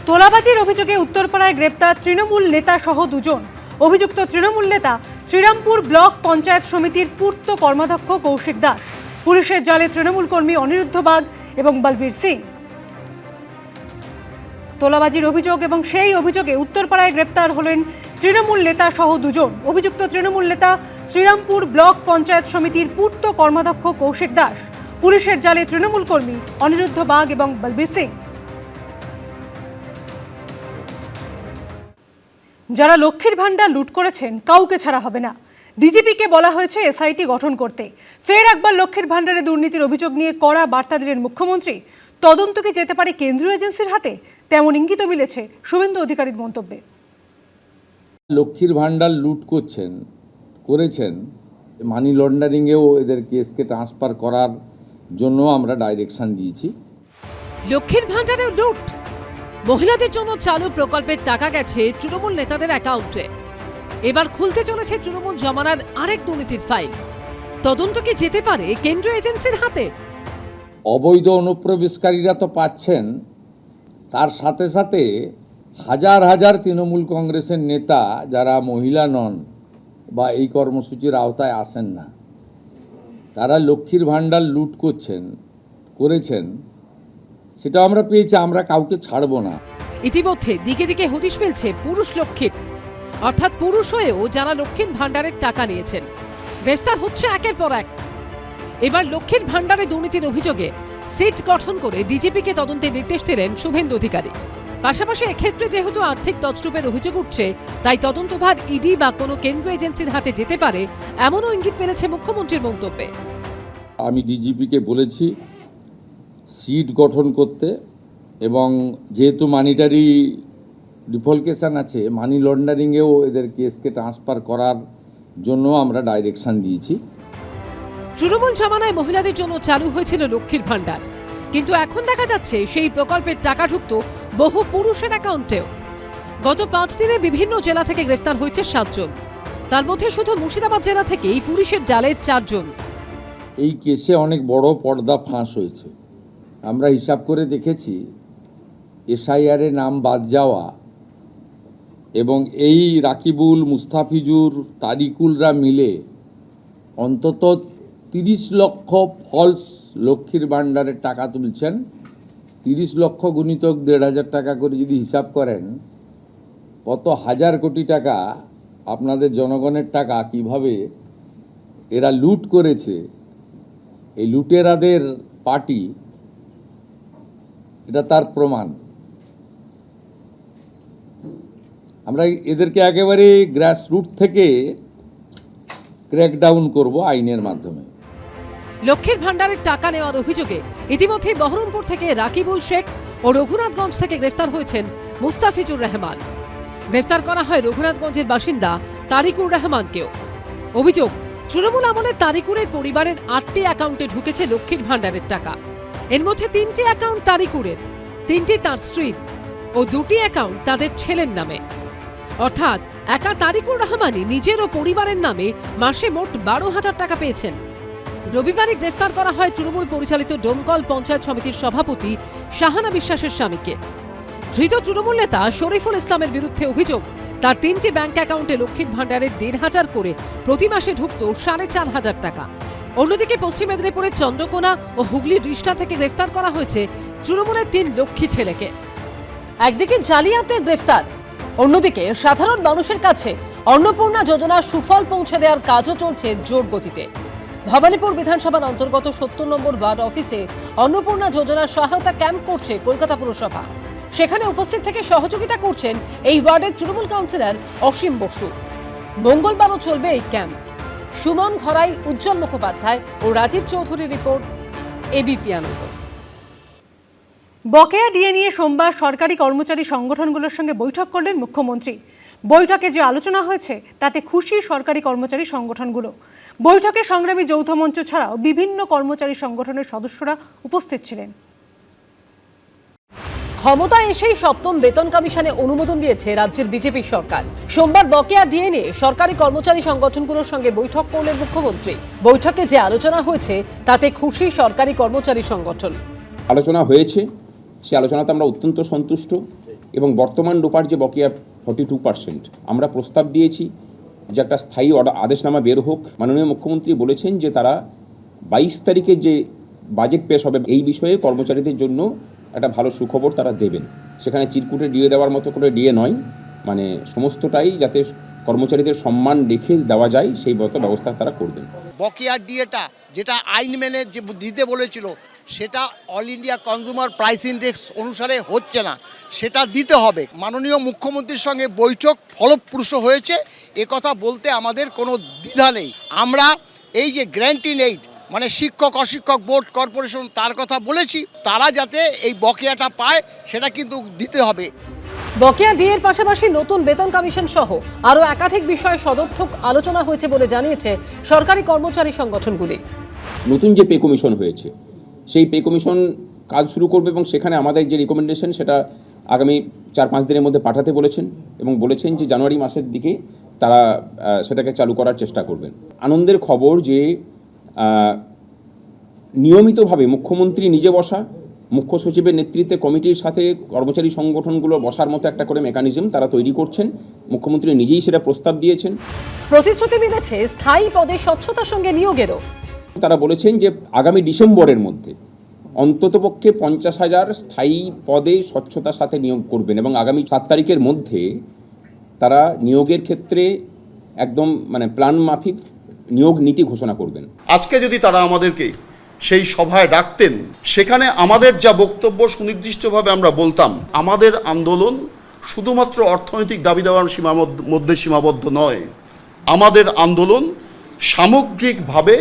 তোলাবাজির অভিযোগে উত্তরপাড়ায় গ্রেপ্তার তৃণমূল নেতা সহ দুজন। অভিযুক্ত তৃণমূল নেতা শ্রীরামপুর ব্লক পঞ্চায়েত সমিতির পূর্ত কর্মাধ্যক্ষ কৌশিক দাস। পুলিশের জালে তৃণমূল কর্মী অনিরুদ্ধ বাগ এবং বলবীর সিং। তোলাবাজির অভিযোগ এবং সেই অভিযোগে উত্তরপাড়ায় গ্রেপ্তার হলেন তৃণমূল নেতা সহ দুজন। অভিযুক্ত তৃণমূল নেতা শ্রীরামপুর ব্লক পঞ্চায়েত সমিতির পূর্ত কর্মাধ্যক্ষ কৌশিক দাস। পুলিশের জালে তৃণমূল কর্মী অনিরুদ্ধ বাগ এবং বলবীর সিং। যারা লক্ষ্মীর ভান্ডার লুট করেছেন কাউকে ছাড়া হবে না। ডিজিপিকে বলা হয়েছে এসআইটি গঠন করতে। ফের একবার লক্ষ্মীর ভান্ডারে দুর্নীতির অভিযোগ নিয়ে কড়া বার্তা দিলেন মুখ্যমন্ত্রী। তদন্ত কি যেতে পারে কেন্দ্রীয় এজেন্সির হাতে, তেমন ইঙ্গিত মিলেছে শুভেন্দু অধিকারীর মন্তব্যে। লক্ষ্মীর ভান্ডার লুট করেছেন, মানি লন্ডারিংয়েও এদের কেসকে ট্রান্সফার করার জন্য আমরা ডাইরেকশন দিয়েছি। লক্ষ্মীর ভান্ডারে লুট, মহিলাদের জন্য চালু প্রকল্পের টাকা গেছে তৃণমূল নেতাদের অ্যাকাউন্টে। এবার খুলতে চলেছে তৃণমূল জমানার আরেক দুর্নীতির ফাইল। তদন্ত কি যেতে পারে কেন্দ্রীয় এজেন্সির হাতে? অবৈধ অনুপ্রবেশকারীরা তো পাচ্ছেন, তার সাথে সাথে হাজার হাজার তৃণমূল কংগ্রেসের নেতা যারা মহিলা নন বা এই কর্মসূচির আওতায় আসেন না, তারা লক্ষ্মীর ভান্ডার লুট করেছেন, সেটা আমরা পেয়েছি। আমরা কাউকে ছাড়ব না। ইতিমধ্যে দিকে দিকে হদিশ মিলছে পুরুষ লক্ষ্মীর, অর্থাৎ পুরুষ হয়েও যারা লক্ষ্মীর ভান্ডারের টাকা নিয়েছেন। গ্রেফতার হচ্ছে একের পর এক। এবার লক্ষ্মীর ভান্ডারে দুর্নীতির অভিযোগে সিট গঠন করে ডিজিপিকে তদন্তের নির্দেশ দিলেন শুভেন্দু অধিকারী। পাশাপাশি এক্ষেত্রে যেহেতু আর্থিক তছরূপের অভিযোগ উঠছে, তাই তদন্তভার ইডি বা কোনো কেন্দ্রীয় এজেন্সির হাতে যেতে পারে, এমনও ইঙ্গিত মিলেছে মুখ্যমন্ত্রীর মন্তব্যে। আমি ডিজিপিকে বলেছি সিট গঠন করতে, এবং যেহেতু মানিটারি ডিফলকেশন আছে, মানি লন্ডারিংয়েও এদের কেসকে ট্রান্সফার করার জন্য আমরা ডাইরেকশন দিয়েছি। তৃণমূল জমানায় মহিলাদের জন্য চালু হয়েছিল লক্ষ্মীর ভান্ডার, কিন্তু এখন দেখা যাচ্ছে সেই প্রকল্পের টাকা ঢুকত বহু পুরুষের অ্যাকাউন্টেও। গত 5 দিনে বিভিন্ন জেলা থেকে গ্রেফতার হয়েছে 7 জন। তার মধ্যে শুধু মুর্শিদাবাদ জেলা থেকেই পুলিশের জালে 4 জন। এই কেসে অনেক বড় পর্দা ফাঁস হয়েছে। আমরা হিসাব করে দেখেছি, এসআইআরে নাম বাদ যাওয়া এবং এই রাকিবুল, মুস্তাফিজুর, তারিকুলরা মিলে অন্তত 30 লক্ষ ফলস লক্ষ্মীর ভান্ডারের টাকা তুলছেন। 30 লক্ষ গুণিতক 1,500 টাকা করে যদি হিসাব করেন, কত হাজার কোটি টাকা আপনাদের জনগণের টাকা কিভাবে এরা লুট করেছে। এই লুটেরাদের পার্টি, এটা তার প্রমাণ। আমরা এদেরকে একেবারে গ্রাসরুট থেকে ক্র্যাকডাউন করব আইনের মাধ্যমে। লক্ষ্মীর ভান্ডারের টাকা নেওয়ার অভিযোগে ইতিমধ্যে বহরমপুর থেকে রাকিবুল শেখ ও রঘুনাথগঞ্জ থেকে গ্রেফতার হয়েছেন মুস্তাফিজুর রহমান। গ্রেফতার করা হয় রঘুনাথগঞ্জের বাসিন্দা তারিকুর রহমানকেও। অভিযোগ, তৃণমূল আমলে তারিকুরের পরিবারের 8টি অ্যাকাউন্টে ঢুকেছে লক্ষ্মীর ভান্ডারের টাকা। এর মধ্যে 3টি অ্যাকাউন্ট তারিকুরের, 3টি তাঁর স্ত্রীর ও 2টি অ্যাকাউন্ট তাদের ছেলের নামে। অর্থাৎ একা তারিকুর রহমানই নিজের ও পরিবারের নামে মাসে মোট 12,000 টাকা পেয়েছেন। রবিবারে গ্রেফতার করা হয় তৃণমূল পরিচালিত ডোমকল পঞ্চায়েত সমিতির সভাপতি শাহানা বিশ্বাসের স্বামীকে। ধৃত তৃণমূল নেতা শরীফুল ইসলামের বিরুদ্ধে অভিযোগ, তার 3টি ব্যাংক অ্যাকাউন্টে লক্ষ্মীর ভান্ডারের 1,500 করে প্রতি মাসে ঢুকত 4,500 টাকা। অন্যদিকে পশ্চিম মেদিনীপুরের চন্দ্রকোনা ও হুগলির রিষ্টা থেকে গ্রেফতার করা হয়েছে তৃণমূলের 3 লক্ষ্মী ছেলেকে। একদিকে জালিয়াতে গ্রেফতার, অন্যদিকে সাধারণ মানুষের কাছে অন্নপূর্ণা যোজনার সুফল পৌঁছে দেওয়ার কাজও চলছে জোর গতিতে। ভবানীপুর বিধানসভার অন্তর্গত 70 নম্বর ওয়ার্ড অফিসে অন্নপূর্ণা যোজনার সহায়তা ক্যাম্প করছে কলকাতা পুরসভা। সেখানে উপস্থিত থেকে সহযোগিতা করছেন এই ওয়ার্ডের তৃণমূল কাউন্সিলর অসীম বসু। মঙ্গলবারও চলবে এই ক্যাম্প। সুমন ঘরাই, উজ্জ্বল মুখোপাধ্যায় ও রাজীব চৌধুরীর রিপোর্ট, এবিপি আনন্দ। বকেয়া ডিএ নিয়ে সোমবার সরকারি কর্মচারী সংগঠনগুলোর সঙ্গে বৈঠক করলেন মুখ্যমন্ত্রী। বৈঠকে যে আলোচনা হয়েছে তাতে খুশি সরকারি কর্মচারী সংগঠনগুলো। বৈঠকে সংগ্রামী যৌথ মঞ্চ ছাড়াও বিভিন্ন কর্মচারী সংগঠনের সদস্যরা উপস্থিত ছিলেন। ক্ষমতায় এসেই 7ম বেতন কমিশনে অনুমোদন দিয়েছে রাজ্যের বিজেপি সরকার। সোমবার বকেয়া ডিএ নিয়ে সরকারি কর্মচারী সংগঠনগুলোর সঙ্গে বৈঠক করলেন মুখ্যমন্ত্রী। বৈঠকে যে আলোচনা হয়েছে তাতে খুশি সরকারি কর্মচারী সংগঠন। আলোচনা হয়েছে, সেই আলোচনাতে আমরা অত্যন্ত সন্তুষ্ট। এবং বর্তমান রূপার যে বকেয়া 42%, আমরা প্রস্তাব দিয়েছি যে একটা স্থায়ী আদেশনামা বের হোক। মাননীয় মুখ্যমন্ত্রী বলেছেন যে তারা 22 তারিখে যে বাজেট পেশ হবে এই বিষয়ে কর্মচারীদের জন্য একটা ভালো সুখবর তারা দেবেন। সেখানে চিরকুটে ডিএ দেওয়ার মতো করে ডিএ নয়, মানে সমস্তটাই যাতে কর্মচারীদের সম্মান রেখে দেওয়া যায় সেই মতো ব্যবস্থা তারা করবেন। বকেয়া ডিএটা যেটা আইন মেনে যে দিতে বলেছিল সেটা all India consumer price index অনুসারে হচ্ছে না, সেটা দিতে হবে। মাননীয় মুখ্যমন্ত্রীর সঙ্গে বৈঠক ফলপ্রসূ হয়েছে, কথা বলতে আমাদের কোনো দ্বিধা নেই। আমরা এই যে গ্র্যান্ট ইন এইড মানে শিক্ষক অশিক্ষক বোর্ড কর্পোরেশন তার কথা বলেছি, তারা যাতে এই বকেয়াটা পায় সেটা কিন্তু দিতে হবে। বকেয়া ডিএর পাশাপাশি নতুন বেতন কমিশন সহ আরও একাধিক বিষয়ে সদর্থক আলোচনা হয়েছে বলে জানিয়েছে সরকারি কর্মচারী সংগঠনগুলি। নতুন যে পে কমিশন হয়েছে সেই পে কমিশন কাজ শুরু করবে এবং সেখানে আমাদের যে রিকমেন্ডেশন সেটা আগামী 4-5 দিনের মধ্যে পাঠাতে বলেছেন এবং বলেছেন যে জানুয়ারি মাসের দিকে তারা সেটাকে চালু করার চেষ্টা করবেন। আনন্দের খবর যে নিয়মিতভাবে মুখ্যমন্ত্রী নিজে বসা, মুখ্য সচিবের নেতৃত্বে কমিটির সাথে কর্মচারী সংগঠনগুলো বসার মতো একটা করে মেকানিজম তারা তৈরি করছেন। মুখ্যমন্ত্রী নিজেই সেটা প্রস্তাব দিয়েছেন। প্রতিশ্রুতি মিলেছে স্থায়ী পদে স্বচ্ছতার সঙ্গে নিয়োগেরও। তারা বলেছেন যে আগামী ডিসেম্বরের মধ্যে অন্ততপক্ষে 50,000 স্থায়ী পদে স্বচ্ছতার সাথে নিয়োগ করবেন এবং আগামী 7 তারিখের মধ্যে তারা নিয়োগের ক্ষেত্রে একদম মানে প্ল্যান মাফিক নিয়োগ নীতি ঘোষণা করবেন। আজকে যদি তারা আমাদেরকে সেই সভায় ডাকতেন, সেখানে আমাদের যা বক্তব্য সুনির্দিষ্টভাবে আমরা বলতাম, আমাদের আন্দোলন শুধুমাত্র অর্থনৈতিক দাবি দেওয়ার মধ্যে সীমাবদ্ধ নয়। আমাদের আন্দোলন সামগ্রিকভাবে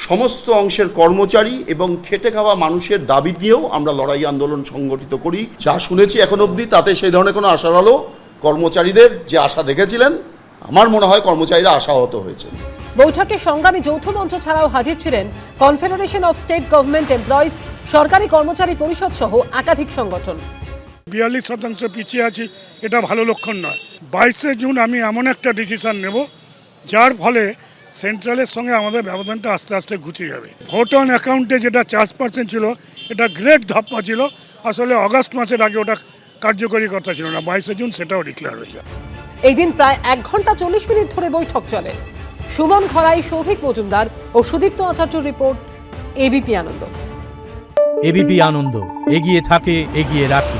সমস্ত অংশের কর্মচারী এবং খেটে খাওয়া মানুষের দাবি নিয়েও আমরা লড়াই আন্দোলন সংগঠিত করি। যা শুনেছি এখন অবধি তাতে সেই ধরনের কোনো আশার আলো কর্মচারীদের যে আশা দেখেছিলেন, আমার মনে হয় কর্মচারীরা আশাহত হয়েছে। বৈঠকে সংগ্রামী যৌথ মঞ্চ ছাড়াও হাজির ছিলেন confederation of state government employees, সরকারি কর্মচারী পরিষদ সহ একাধিক সংগঠন। 42% পিছিয়ে আছি, এটা ভালো লক্ষণ নয়। 22শে জুন আমি এমন একটা ডিসিশন নেব যার ফলে সেন্ট্রালের সঙ্গে আমাদের ব্যবধানটা আস্তে আস্তে ঘুচে যাবে। ভোট অন অ্যাকাউন্টে যেটা 4% ছিল, এটা গ্রেট ধাপ্পা ছিল। আসলে অগাস্ট মাসের আগে ওটা কার্যকরী কথা ছিল না, 22শে জুন সেটাও ডিক্লেয়ার হয়ে যায়। এই দিন প্রায় 1 ঘন্টা 40 মিনিট ধরে বৈঠক চলে। সুমন খড়াই, সৌভিক মজুমদার ও সুদীপ্ত আচার্যর রিপোর্ট, এবিপি আনন্দ। এবিপি আনন্দ, এগিয়ে থাকে, এগিয়ে রাখে।